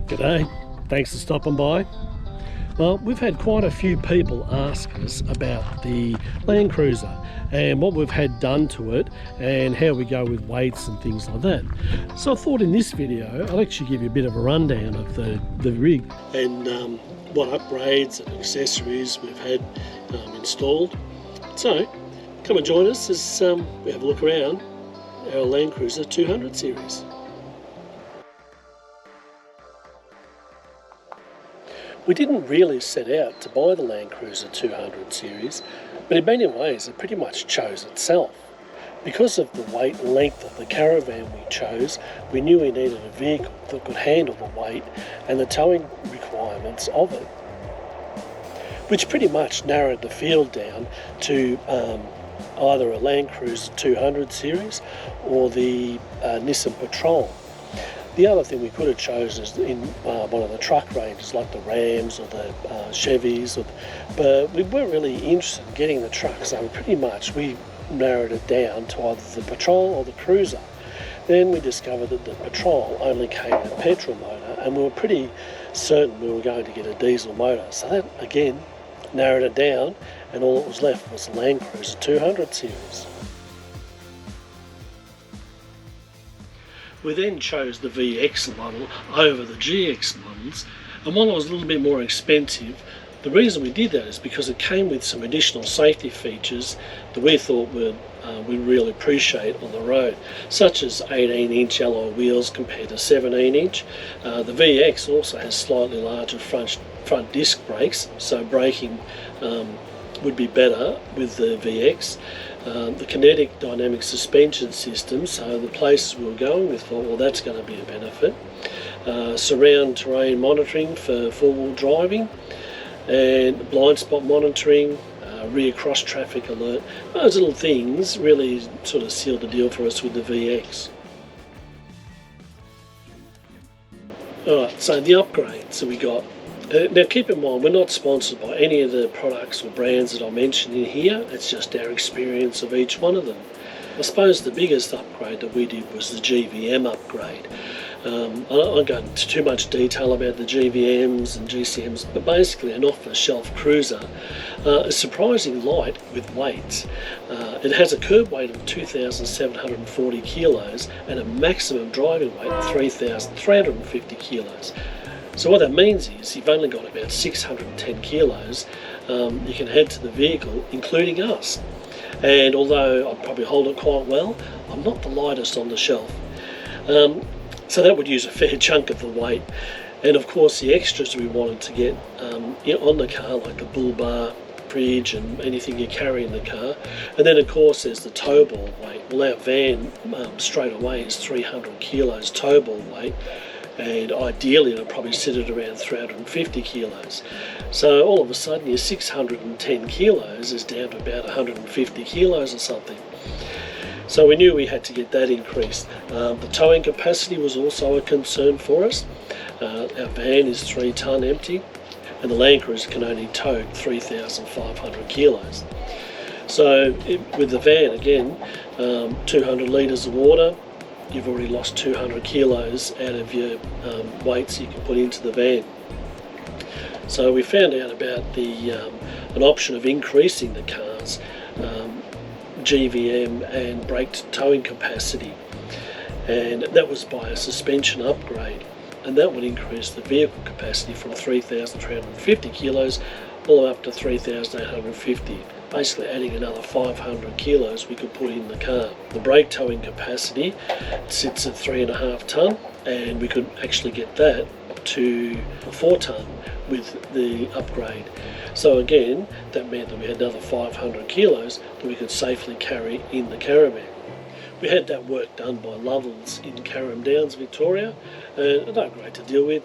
G'day, thanks for stopping by. Well, we've had quite a few people ask us about the Land Cruiser and what we've had done to it and how we go with weights and things like that. So I thought in this video I'll actually give you a bit of a rundown of the rig and what upgrades and accessories we've had installed. So come and join us as we have a look around our Land Cruiser 200 series. We didn't really set out to buy the Land Cruiser 200 series, but in many ways it pretty much chose itself. Because of the weight and length of the caravan we chose, we knew we needed a vehicle that could handle the weight and the towing requirements of it, which pretty much narrowed the field down to either a Land Cruiser 200 series or the Nissan Patrol. The other thing we could have chosen is in one of the truck ranges like the Rams or the Chevys, but we weren't really interested in getting the truck, so pretty much we narrowed it down to either the Patrol or the Cruiser. Then we discovered that the Patrol only came with a petrol motor, and we were pretty certain we were going to get a diesel motor, so that again narrowed it down, and all that was left was the Land Cruiser 200 series. We then chose the VX model over the GX models, and while it was a little bit more expensive, the reason we did that is because it came with some additional safety features that we thought we'd really appreciate on the road, such as 18-inch alloy wheels compared to 17-inch. The VX also has slightly larger front disc brakes, so braking would be better with the VX. The kinetic dynamic suspension system, so the places we were going with thought, well, that's going to be a benefit. Surround terrain monitoring for four-wheel driving, and blind spot monitoring, rear cross traffic alert. Those little things really sort of sealed the deal for us with the VX. Alright, so the upgrades that we got. Now keep in mind, we're not sponsored by any of the products or brands that I mentioned in here, it's just our experience of each one of them. I suppose the biggest upgrade that we did was the GVM upgrade. I won't go into too much detail about the GVMs and GCMs, but basically an off-the-shelf cruiser is surprisingly light with weights. It has a curb weight of 2,740 kilos and a maximum driving weight of 3,350 kilos. So what that means is you've only got about 610 kilos you can add to the vehicle, including us. And although I'd probably hold it quite well, I'm not the lightest on the shelf. So that would use a fair chunk of the weight. And of course the extras we wanted to get on the car, like the bull bar, fridge and anything you carry in the car. And then of course there's the tow ball weight. Well, our van straight away is 300 kilos tow ball weight, and ideally it'll probably sit at around 350 kilos. So all of a sudden your 610 kilos is down to about 150 kilos or something. So we knew we had to get that increased. The towing capacity was also a concern for us. Our van is 3 tonne empty, and the Land Cruiser can only tow 3,500 kilos. So with the van again, 200 litres of water, you've already lost 200 kilos out of your weights you can put into the van. So we found out about an option of increasing the car's GVM and brake towing capacity, and that was by a suspension upgrade, and that would increase the vehicle capacity from 3,350 kilos all the way up to 3,850. Basically adding another 500 kilos we could put in the car. The brake towing capacity sits at 3.5 tonne, and we could actually get that to 4 tonne with the upgrade. So again, that meant that we had another 500 kilos that we could safely carry in the caravan. We had that work done by Lovells in Carrum Downs, Victoria, and they're great to deal with.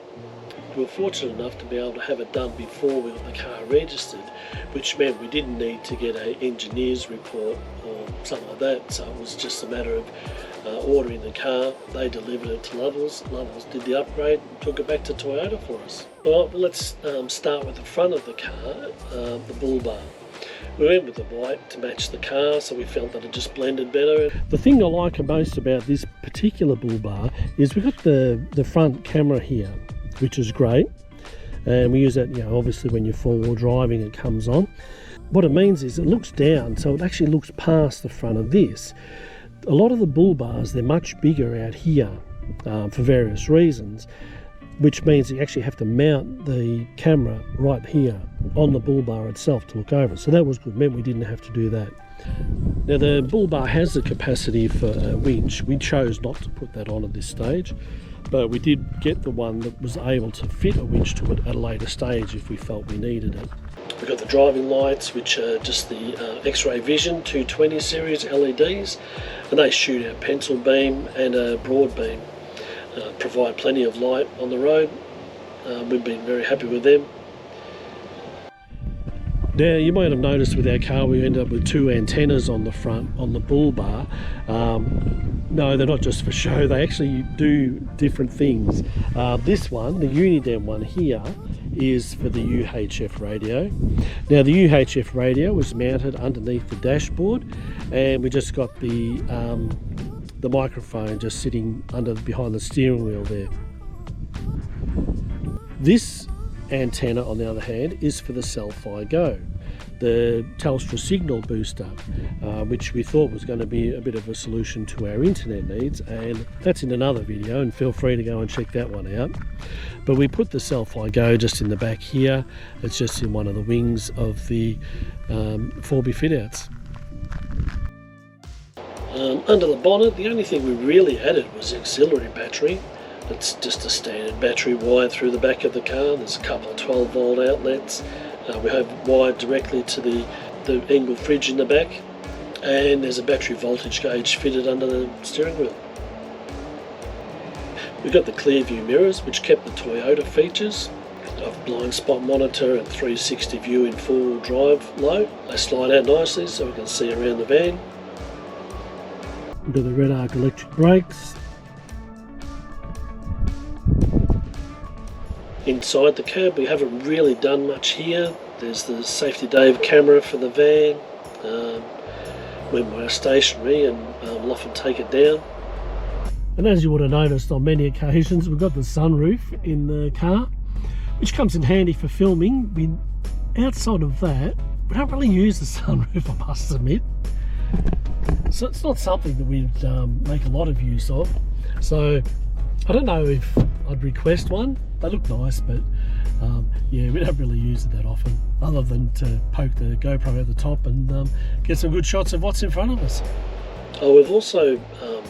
We were fortunate enough to be able to have it done before we got the car registered, which meant we didn't need to get an engineer's report or something like that. So it was just a matter of ordering the car. They delivered it to Lovells. Lovells did the upgrade and took it back to Toyota for us. Well, let's start with the front of the car, the bull bar. We went with the white to match the car, so we felt that it just blended better. The thing I like most about this particular bull bar is we've got the front camera here. which is great. And we use that, obviously when you're four-wheel driving, it comes on. What it means is it looks down, so it actually looks past the front of this. A lot of the bull bars, they're much bigger out here for various reasons, which means you actually have to mount the camera right here on the bull bar itself to look over. So that was good, meant we didn't have to do that. Now the bull bar has the capacity for a winch. We chose not to put that on at this stage, but we did get the one that was able to fit a winch to it at a later stage if we felt we needed it. We've got the driving lights, which are just the X-ray Vision 220 series LEDs, and they shoot out pencil beam and a broad beam. Provide plenty of light on the road. We've been very happy with them. Now you might have noticed with our car we ended up with two antennas on the front on the bull bar. No, they're not just for show, they actually do different things. This one, the Unidem one here, is for the UHF radio. Now the UHF radio was mounted underneath the dashboard, and we just got the microphone just sitting behind the steering wheel there. This antenna, on the other hand, is for the Cell-Fi Go, the Telstra signal booster, which we thought was going to be a bit of a solution to our internet needs, and that's in another video, and feel free to go and check that one out. But we put the Cell-Fi Go just in the back here. It's just in one of the wings of the 4B fit-outs. Under the bonnet, the only thing we really added was the auxiliary battery. It's just a standard battery wired through the back of the car. There's a couple of 12-volt outlets. We have wired directly to the Engel fridge in the back, and there's a battery voltage gauge fitted under the steering wheel. We've got the clear view mirrors, which kept the Toyota features of blind spot monitor and 360 view in four-wheel drive low. They slide out nicely so we can see around the van. We've got the red arc electric brakes. Inside the cab we haven't really done much here. There's the safety Dave camera for the van. When we're stationary, and we'll often take it down. And as you would have noticed on many occasions, we've got the sunroof in the car, which comes in handy for filming. Outside of that, we don't really use the sunroof, I must admit. So it's not something that we'd make a lot of use of. So I don't know if I'd request one. They look nice, but yeah, we don't really use it that often, other than to poke the GoPro at the top and get some good shots of what's in front of us. Oh, we've also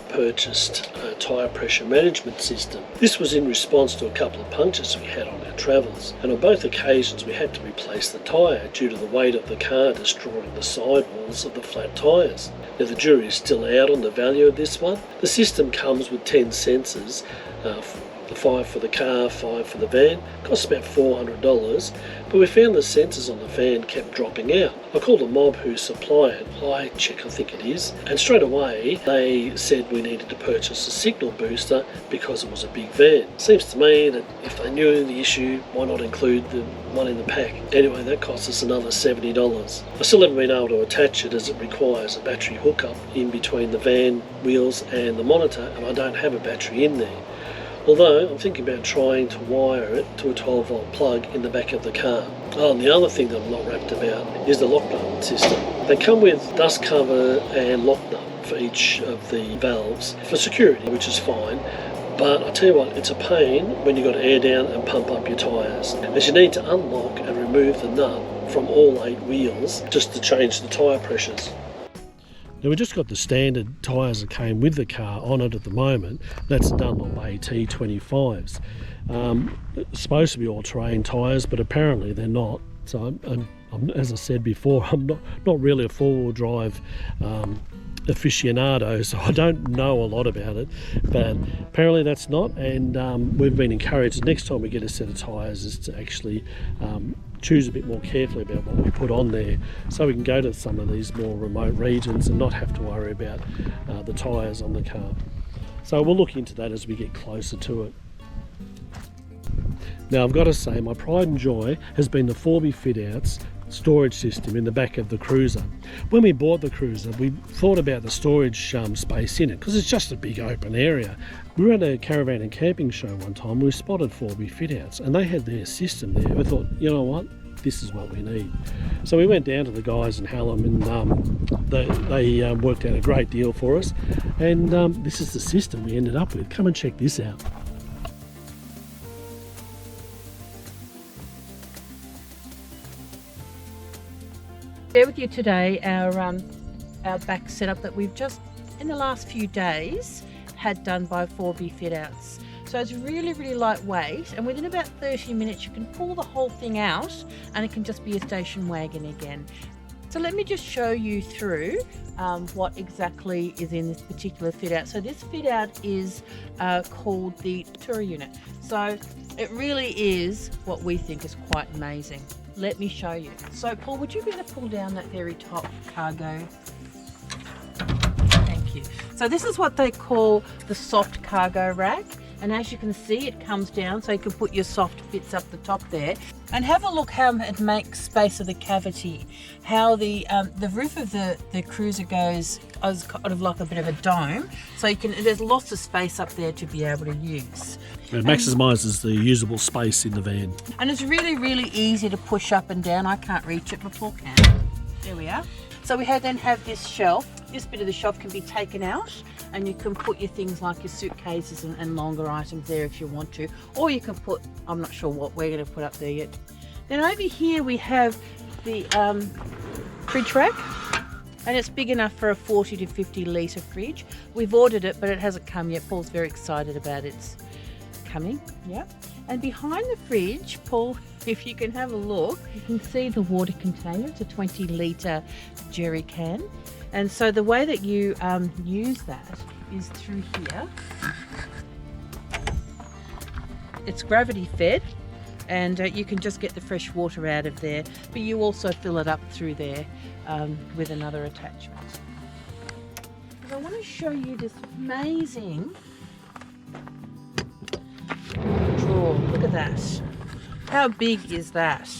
purchased a tyre pressure management system. This was in response to a couple of punctures we had on our travels, and on both occasions we had to replace the tyre due to the weight of the car destroying the sidewalls of the flat tyres. Now the jury is still out on the value of this one. The system comes with 10 sensors, 5 for the car, 5 for the van. Costs about $400, but we found the sensors on the van kept dropping out. I called a mob who supply it, iCheck I think it is, and straight away they said we needed to purchase a signal booster because it was a big van. Seems to me that if they knew the issue, why not include the one in the pack? Anyway, that cost us another $70. I still haven't been able to attach it as it requires a battery hookup in between the van wheels and the monitor, and I don't have a battery in there. Although I'm thinking about trying to wire it to a 12-volt plug in the back of the car. Oh, and the other thing that I'm not wrapped about is the lock nut system. They come with dust cover and lock nut for each of the valves for security, which is fine. But I tell you what, it's a pain when you've got to air down and pump up your tyres, as you need to unlock and remove the nut from all 8 wheels just to change the tyre pressures. Now we've just got the standard tyres that came with the car on it at the moment. That's Dunlop AT25s. It's supposed to be all-terrain tyres, but apparently they're not. So I'm, as I said before, I'm not really a four-wheel drive aficionado, so I don't know a lot about it, but apparently that's not, and we've been encouraged next time we get a set of tyres is to actually choose a bit more carefully about what we put on there, so we can go to some of these more remote regions and not have to worry about the tyres on the car. So we'll look into that as we get closer to it. Now I've got to say, my pride and joy has been the 4B fit outs storage system in the back of the cruiser. When we bought the cruiser, we thought about the storage space in it because it's just a big open area. We were at a caravan and camping show one time. We spotted 4B fit outs and they had their system there. We thought, you know what, this is what we need. So we went down to the guys in Hallam and they worked out a great deal for us, and this is the system we ended up with. Come and check this out. Share with you today our back setup that we've just in the last few days had done by 4B fit outs. So it's really lightweight, and within about 30 minutes you can pull the whole thing out and it can just be a station wagon again. So let me just show you through what exactly is in this particular fit out. So this fit out is called the Tourer unit. So it really is what we think is quite amazing. Let me show you. So Paul, would you be able to pull down that very top cargo? Thank you. So this is what they call the soft cargo rack. And as you can see, it comes down so you can put your soft bits up the top there. And have a look how it makes space of the cavity. How the roof of the cruiser goes as kind of like a bit of a dome. So you can, there's lots of space up there to be able to use. It maximises the usable space in the van. And it's really easy to push up and down. I can't reach it, but Paul can. There we are. So we then have this shelf. This bit of the shelf can be taken out and you can put your things like your suitcases and longer items there if you want to. Or you can put, I'm not sure what we're going to put up there yet. Then over here we have the fridge rack, and it's big enough for a 40 to 50 litre fridge. We've ordered it, but it hasn't come yet. Paul's very excited about it's coming. Yeah. And behind the fridge, Paul, if you can have a look, you can see the water container. It's a 20 litre jerry can. And so the way that you use that is through here. It's gravity fed, and you can just get the fresh water out of there, but you also fill it up through there with another attachment. But I want to show you this amazing drawer. Look at that. How big is that?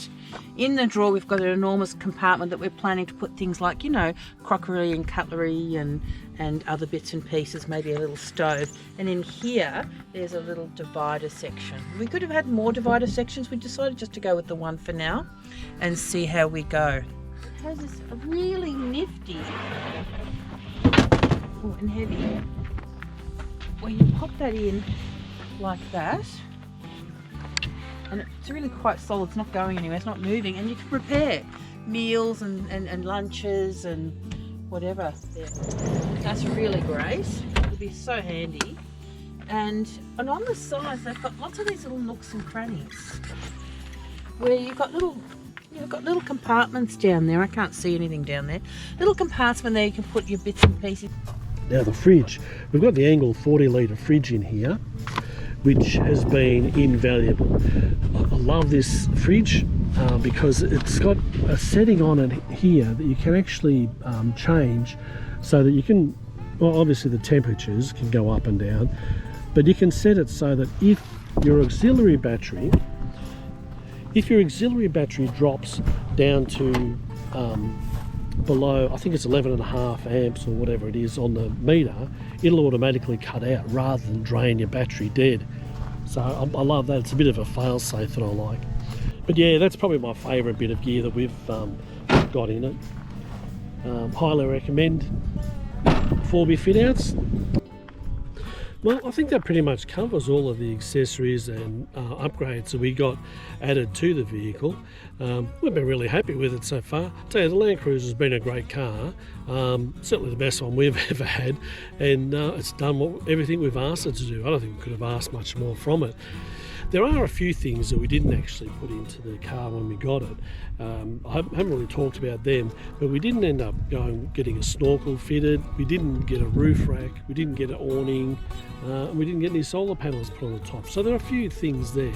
In the drawer we've got an enormous compartment that we're planning to put things like, you know, crockery and cutlery and other bits and pieces, maybe a little stove. And in here there's a little divider section. We could have had more divider sections. We decided just to go with the one for now and see how we go. It has this really nifty and heavy where you pop that in like that. And it's really quite solid, it's not going anywhere, it's not moving, and you can prepare meals and lunches and whatever there. That's really great, it'll be so handy. And on the sides they've got lots of these little nooks and crannies where you've got little compartments down there. I can't see anything down there. Little compartment there you can put your bits and pieces. Now the fridge, we've got the Angle 40 litre fridge in here, which has been invaluable. I love this fridge because it's got a setting on it here that you can actually change so that you can, well, obviously the temperatures can go up and down, but you can set it so that if your auxiliary battery drops down to below, I think it's 11.5 amps or whatever it is on the meter, it'll automatically cut out rather than drain your battery dead. So I love that. It's a bit of a fail-safe that I like. But yeah, that's probably my favourite bit of gear that we've got in it. Highly recommend 4B fit outs. Well, I think that pretty much covers all of the accessories and upgrades that we got added to the vehicle. We've been really happy with it so far. I tell you, the Land Cruiser has been a great car, certainly the best one we've ever had, and it's done everything we've asked it to do. I don't think we could have asked much more from it. There are a few things that we didn't actually put into the car when we got it. I haven't really talked about them, but we didn't end up getting a snorkel fitted, we didn't get a roof rack, we didn't get an awning, and we didn't get any solar panels put on the top. So there are a few things there.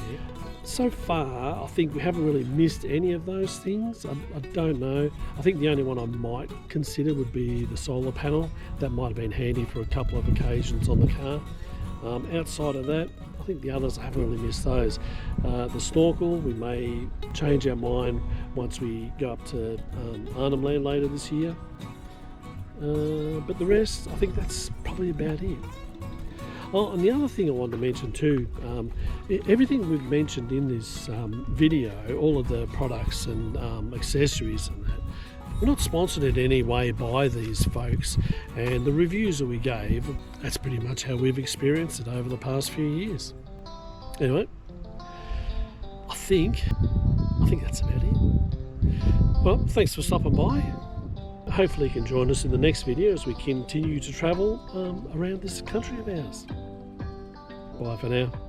So far, I think we haven't really missed any of those things. I don't know. I think the only one I might consider would be the solar panel. That might have been handy for a couple of occasions on the car. Outside of that, I think the others, I haven't really missed those. The snorkel, we may change our mind once we go up to Arnhem Land later this year. But the rest, I think that's probably about it. Oh, and the other thing I wanted to mention too, everything we've mentioned in this video, all of the products and accessories and that, we're not sponsored in any way by these folks, and the reviews that we gave, that's pretty much how we've experienced it over the past few years. Anyway, I think that's about it. Well, thanks for stopping by. Hopefully you can join us in the next video as we continue to travel around this country of ours. Bye for now.